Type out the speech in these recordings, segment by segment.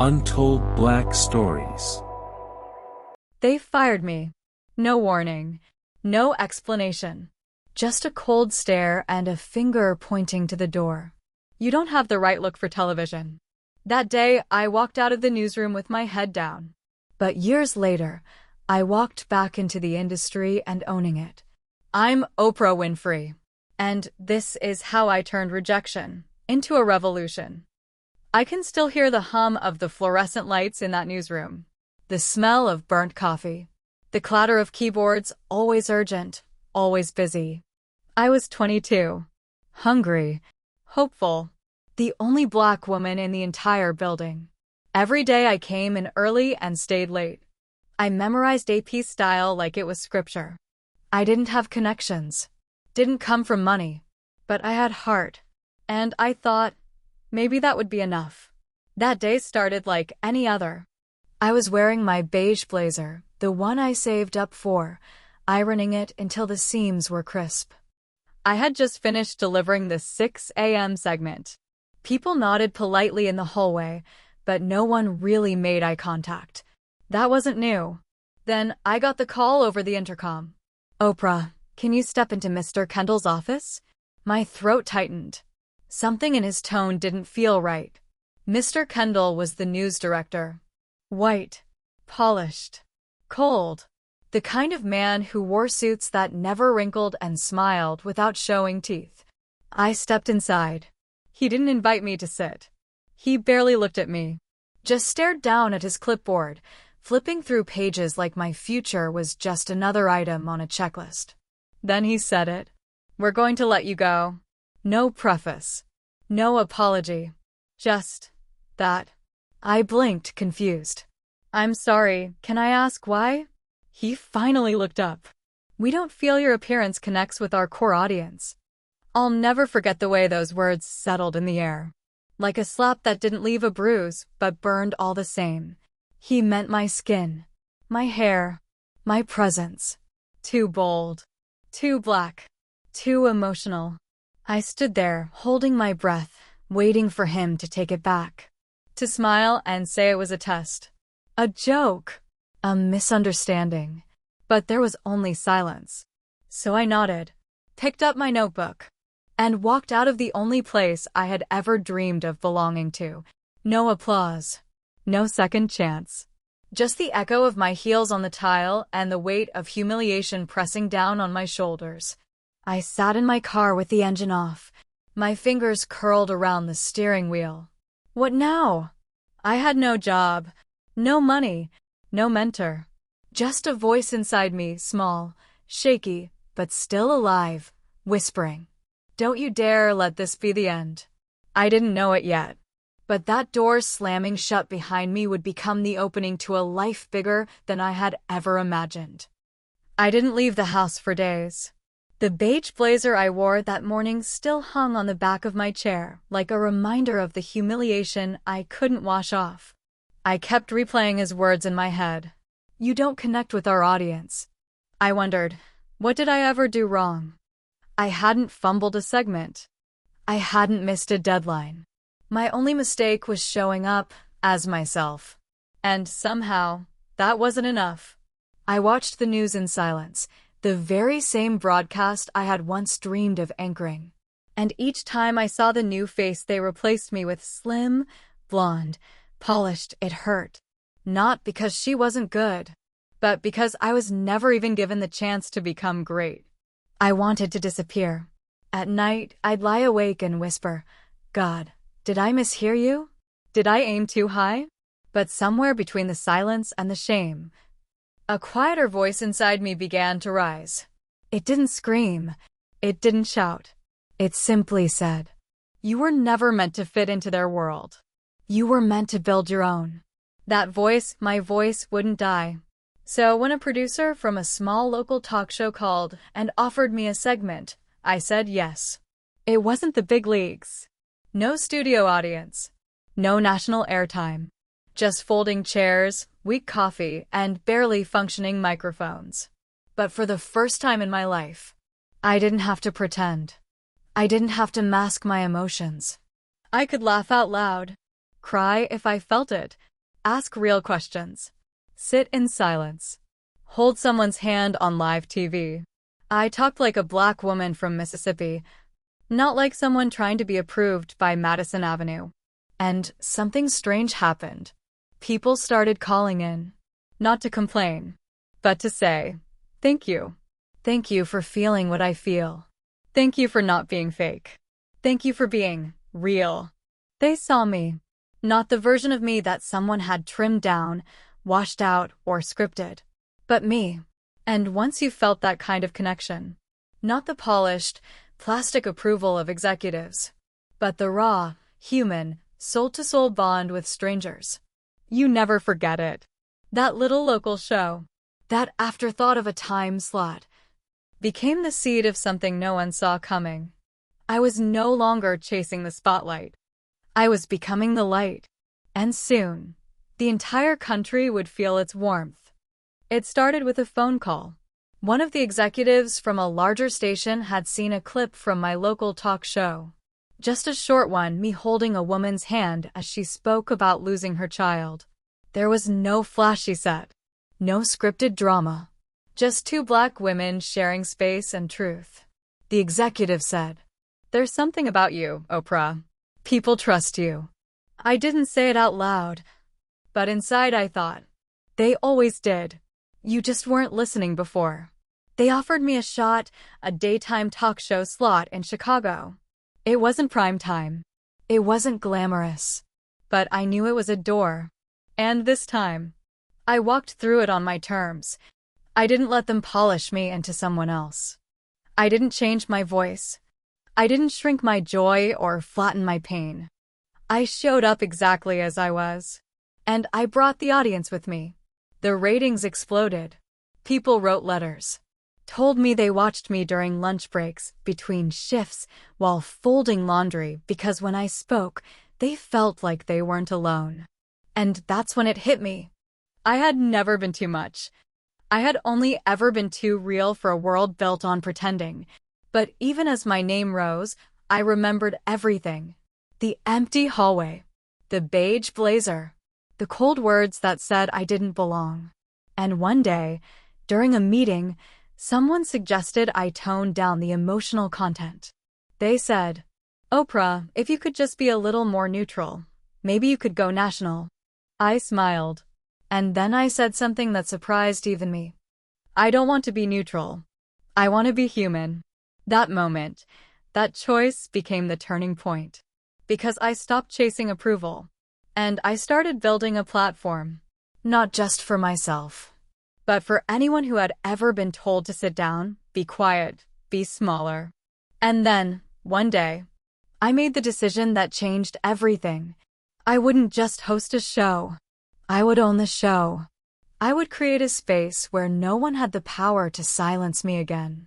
Untold Black Stories. They fired me. No warning. No explanation. Just a cold stare and a finger pointing to the door. You don't have the right look for television. That day, I walked out of the newsroom with my head down. But years later, I walked back into the industry and owning it. I'm Oprah Winfrey. And this is how I turned rejection into a revolution. I can still hear the hum of the fluorescent lights in that newsroom, the smell of burnt coffee, the clatter of keyboards, always urgent, always busy. I was 22, hungry, hopeful, the only Black woman in the entire building. Every day I came in early and stayed late. I memorized AP style like it was scripture. I didn't have connections, didn't come from money, but I had heart, and I thought, maybe that would be enough. That day started like any other. I was wearing my beige blazer, the one I saved up for, ironing it until the seams were crisp. I had just finished delivering the 6 a.m. segment. People nodded politely in the hallway, but no one really made eye contact. That wasn't new. Then I got the call over the intercom. "Oprah, can you step into Mr. Kendall's office?" My throat tightened. Something in his tone didn't feel right. Mr. Kendall was the news director. White, polished, cold. The kind of man who wore suits that never wrinkled and smiled without showing teeth. I stepped inside. He didn't invite me to sit. He barely looked at me. Just stared down at his clipboard, flipping through pages like my future was just another item on a checklist. Then he said it. "We're going to let you go." No preface. No apology. Just that. I blinked, confused. "I'm sorry, can I ask why?" He finally looked up. "We don't feel your appearance connects with our core audience." I'll never forget the way those words settled in the air. Like a slap that didn't leave a bruise, but burned all the same. He meant my skin, my hair, my presence. Too bold. Too Black. Too emotional. I stood there, holding my breath, waiting for him to take it back. To smile and say it was a test. A joke. A misunderstanding. But there was only silence. So I nodded, picked up my notebook, and walked out of the only place I had ever dreamed of belonging to. No applause. No second chance. Just the echo of my heels on the tile and the weight of humiliation pressing down on my shoulders. I sat in my car with the engine off, my fingers curled around the steering wheel. What now? I had no job, no money, no mentor. Just a voice inside me, small, shaky, but still alive, whispering, "Don't you dare let this be the end." I didn't know it yet, but that door slamming shut behind me would become the opening to a life bigger than I had ever imagined. I didn't leave the house for days. The beige blazer I wore that morning still hung on the back of my chair, like a reminder of the humiliation I couldn't wash off. I kept replaying his words in my head. "You don't connect with our audience." I wondered, what did I ever do wrong? I hadn't fumbled a segment. I hadn't missed a deadline. My only mistake was showing up as myself. And somehow, that wasn't enough. I watched the news in silence, the very same broadcast I had once dreamed of anchoring. And each time I saw the new face they replaced me with, slim, blonde, polished, it hurt. Not because she wasn't good, but because I was never even given the chance to become great. I wanted to disappear. At night, I'd lie awake and whisper, "God, did I mishear you? Did I aim too high?" But somewhere between the silence and the shame, a quieter voice inside me began to rise. It didn't scream. It didn't shout. It simply said, "You were never meant to fit into their world. You were meant to build your own." That voice, my voice, wouldn't die. So when a producer from a small local talk show called and offered me a segment, I said yes. It wasn't the big leagues. No studio audience. No national airtime. Just folding chairs, weak coffee, and barely functioning microphones. But for the first time in my life, I didn't have to pretend. I didn't have to mask my emotions. I could laugh out loud, cry if I felt it, Ask real questions. Sit in silence. Hold someone's hand on live TV. I talked like a black woman from Mississippi, not like someone trying to be approved by Madison Avenue. And something strange happened. People started calling in, not to complain, but to say, "Thank you. Thank you for feeling what I feel. Thank you for not being fake. Thank you for being real." They saw me, not the version of me that someone had trimmed down, washed out, or scripted, but me. And once you felt that kind of connection, not the polished, plastic approval of executives, but the raw, human, soul-to-soul bond with strangers, you never forget it. That little local show, that afterthought of a time slot, became the seed of something no one saw coming. I was no longer chasing the spotlight. I was becoming the light. And soon, the entire country would feel its warmth. It started with a phone call. One of the executives from a larger station had seen a clip from my local talk show. Just a short one, me holding a woman's hand as she spoke about losing her child. There was no flashy set, no scripted drama, just two black women sharing space and truth. The executive said, "There's something about you, Oprah. People trust you." I didn't say it out loud, but inside I thought, they always did. You just weren't listening before. They offered me a shot, a daytime talk show slot in Chicago. It wasn't prime time. It wasn't glamorous. But I knew it was a door. And this time, I walked through it on my terms. I didn't let them polish me into someone else. I didn't change my voice. I didn't shrink my joy or flatten my pain. I showed up exactly as I was. And I brought the audience with me. The ratings exploded. People wrote letters, told me they watched me during lunch breaks, between shifts, while folding laundry, because when I spoke, they felt like they weren't alone. And that's when it hit me. I had never been too much. I had only ever been too real for a world built on pretending. But even as my name rose, I remembered everything. The empty hallway, the beige blazer, the cold words that said I didn't belong. And one day, during a meeting, someone suggested I tone down the emotional content. They said, "Oprah, if you could just be a little more neutral, maybe you could go national." I smiled. And then I said something that surprised even me. "I don't want to be neutral. I want to be human." That moment, that choice became the turning point. Because I stopped chasing approval. And I started building a platform. Not just for myself, but for anyone who had ever been told to sit down, be quiet, be smaller. And then, one day, I made the decision that changed everything. I wouldn't just host a show. I would own the show. I would create a space where no one had the power to silence me again.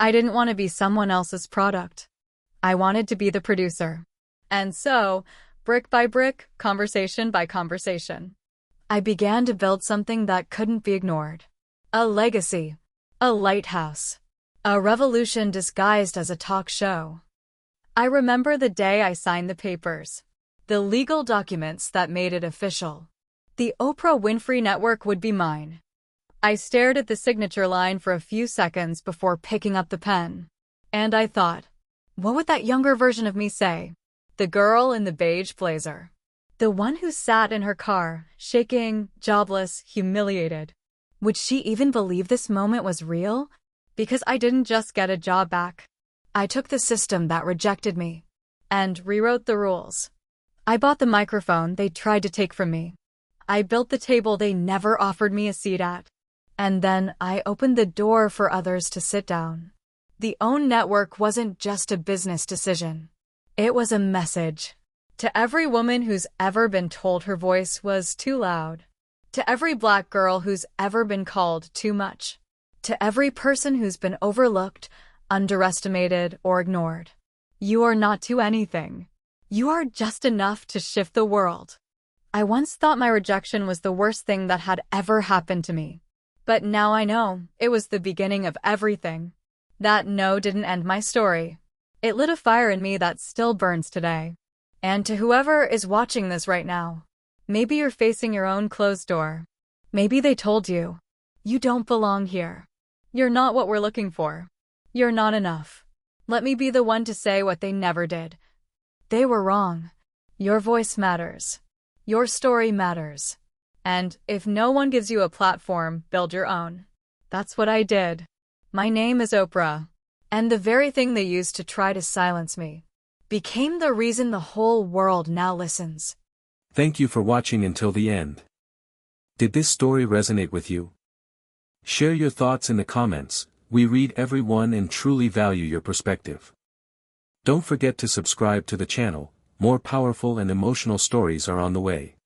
I didn't want to be someone else's product. I wanted to be the producer. And so, brick by brick, conversation by conversation, I began to build something that couldn't be ignored. A legacy. A lighthouse. A revolution disguised as a talk show. I remember the day I signed the papers. The legal documents that made it official. The Oprah Winfrey Network would be mine. I stared at the signature line for a few seconds before picking up the pen. And I thought, what would that younger version of me say? The girl in the beige blazer. The one who sat in her car, shaking, jobless, humiliated. Would she even believe this moment was real? Because I didn't just get a job back. I took the system that rejected me and rewrote the rules. I bought the microphone they tried to take from me. I built the table they never offered me a seat at. And then I opened the door for others to sit down. The OWN network wasn't just a business decision. It was a message. To every woman who's ever been told her voice was too loud. To every black girl who's ever been called too much. To every person who's been overlooked, underestimated, or ignored. You are not to anything. You are just enough to shift the world. I once thought my rejection was the worst thing that had ever happened to me. But now I know it was the beginning of everything. That no didn't end my story. It lit a fire in me that still burns today. And to whoever is watching this right now, Maybe you're facing your own closed door. Maybe they told you, you don't belong here. You're not what we're looking for. You're not enough. Let me be the one to say what they never did. They were wrong. Your voice matters. Your story matters. And if no one gives you a platform, build your own. That's what I did. My name is Oprah. And the very thing they used to try to silence me became the reason the whole world now listens. Thank you for watching until the end. Did this story resonate with you? Share your thoughts in the comments. We read every one and truly value your perspective. Don't forget to subscribe to the channel. More powerful and emotional stories are on the way.